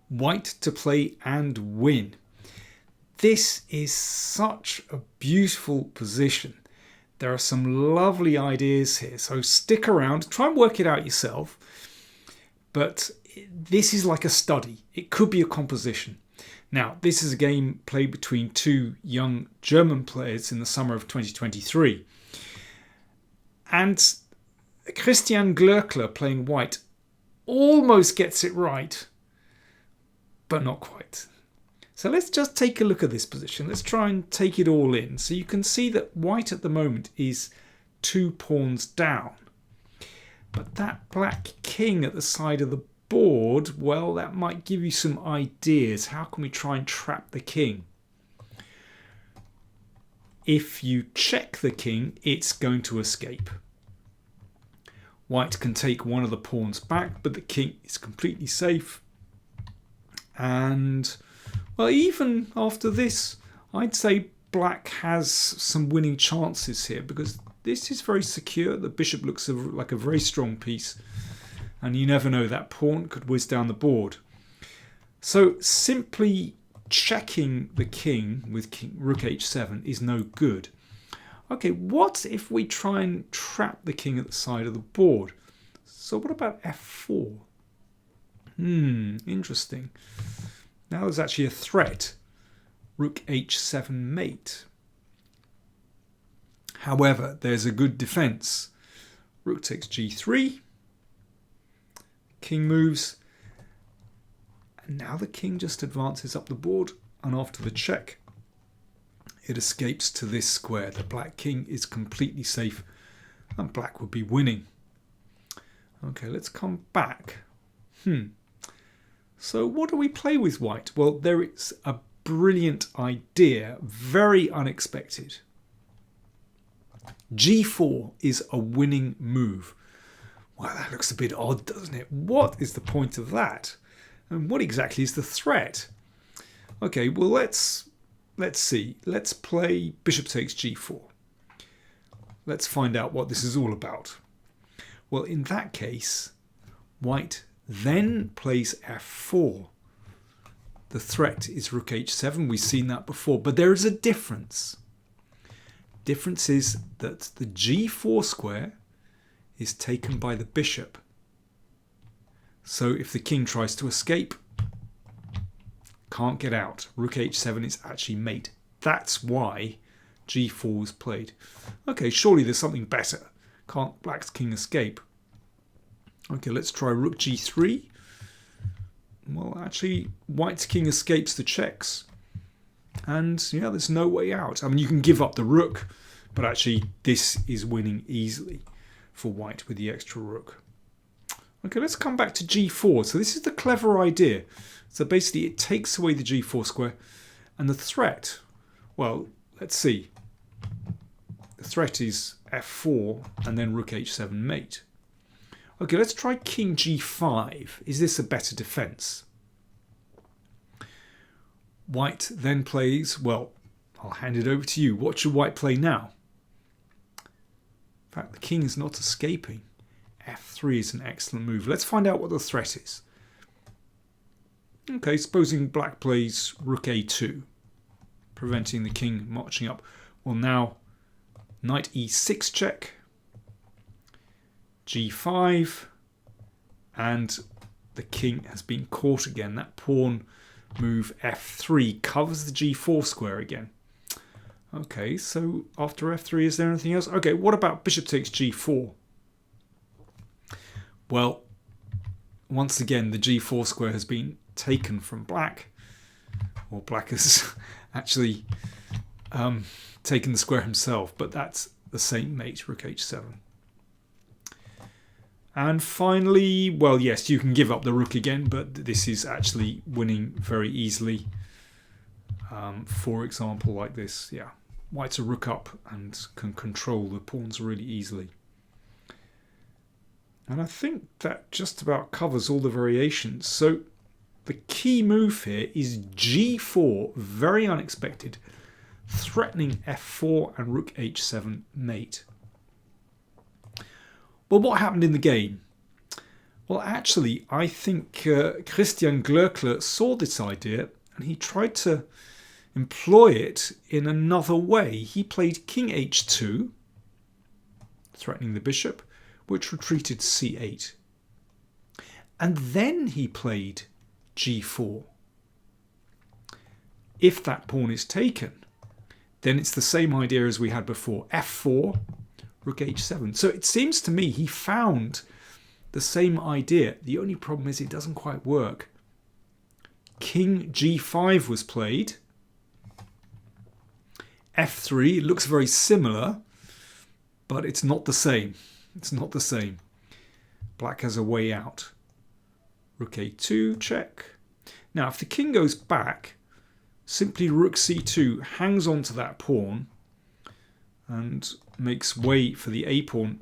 white to play and win. This is such a beautiful position. There are some lovely ideas here, so stick around, try and work it out yourself. But this is like a study. It could be a composition. Now, this is a game played between two young German players in the summer of 2023. And Christian Gloeckler, playing white, almost gets it right, but not quite. So let's just take a look at this position. Let's try and take it all in. So you can see that white at the moment is 2 pawns down. But that black king at the side of the board, well, that might give you some ideas. How can we try and trap the king? If you check the king, it's going to escape. White can take one of the pawns back, but the king is completely safe. And, well, even after this, I'd say black has some winning chances here because this is very secure. The bishop looks like a very strong piece. And you never know, that pawn could whiz down the board. So simply checking the king with rook h7 is no good. Okay, what if we try and trap the king at the side of the board? So what about f4? Interesting. Now there's actually a threat. Rook h7 mate. However, there's a good defense. Rook takes g3. King moves. And now the king just advances up the board. And after the check, it escapes to this square. The black king is completely safe. And black would be winning. Okay, let's come back. So what do we play with white? Well, there is a brilliant idea, very unexpected. g4 is a winning move. Well, that looks a bit odd, doesn't it? What is the point of that? And what exactly is the threat? Okay, well, let's see. Let's play bishop takes g4. Let's find out what this is all about. Well, in that case, white then plays f4. The threat is rook h7. We've seen that before, but there is a difference. Difference is that the g4 square is taken by the bishop. So if the king tries to escape, can't get out. Rook h7 is actually mate. That's why g4 was played. Okay, surely there's something better. Can't black's king escape? Okay, let's try rook g3. Well, actually, white's king escapes the checks. And yeah, there's no way out. I mean, you can give up the rook, but actually this is winning easily for white with the extra rook. Okay, let's come back to g4. So this is the clever idea. So basically it takes away the g4 square. And the threat, well, let's see. The threat is f4 and then rook h7 mate. Okay, let's try king g5. Is this a better defense? White then plays, well, I'll hand it over to you. What should white play now? In fact, the king is not escaping. f3 is an excellent move. Let's find out what the threat is. Okay, supposing black plays rook a2, preventing the king marching up. Well, now knight e6 check, g5, and the king has been caught again. That pawn move f3 covers the g4 square again. Okay, so after f3, is there anything else? Okay, what about bishop takes g4? Well, once again, the g4 square has been taken from black, or black has actually taken the square himself, but that's the same mate, rook h7. And finally, well, yes, you can give up the rook again, but this is actually winning very easily. For example, like this, yeah. White's a rook up and can control the pawns really easily. And I think that just about covers all the variations. So the key move here is g4, very unexpected, threatening f4 and rook h7 mate. Well, what happened in the game? Well, actually, I think Christian Gloeckler saw this idea and he tried to employ it in another way. He played king h2, threatening the bishop, which retreated c8. And then he played g4. If that pawn is taken, then it's the same idea as we had before. f4, rook h7. So it seems to me he found the same idea. The only problem is it doesn't quite work. King g5 was played. f3, it looks very similar, but it's not the same. It's not the same. Black has a way out. Rook a2, check. Now, if the king goes back, simply rook c2 hangs on to that pawn and makes way for the a pawn.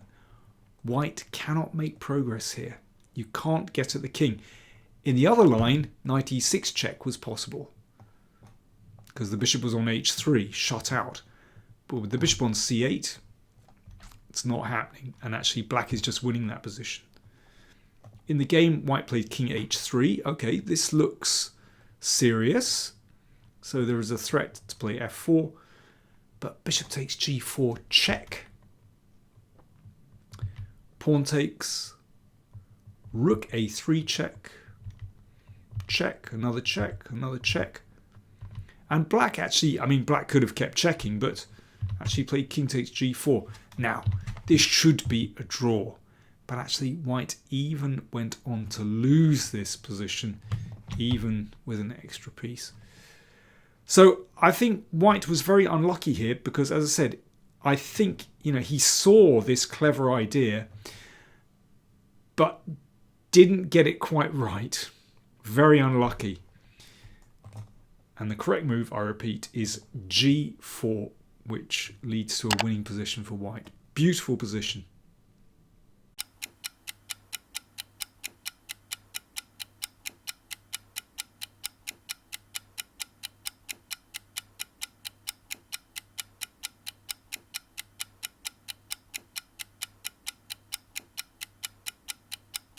White cannot make progress here. You can't get at the king. In the other line, knight e6 check was possible because the bishop was on h3, shut out. But with the bishop on c8, it's not happening, and actually black is just winning that position. In the game, white played king h3. Okay, this looks serious. So there is a threat to play f4, but bishop takes g4, check. Pawn takes, rook a3 check, check, another check, another check. And black actually, I mean, black could have kept checking, but actually played king takes g4. Now, this should be a draw, but actually white even went on to lose this position, even with an extra piece. So I think white was very unlucky here because, as I said, I think, he saw this clever idea, but didn't get it quite right. Very unlucky. And the correct move, I repeat, is g4, which leads to a winning position for white. Beautiful position.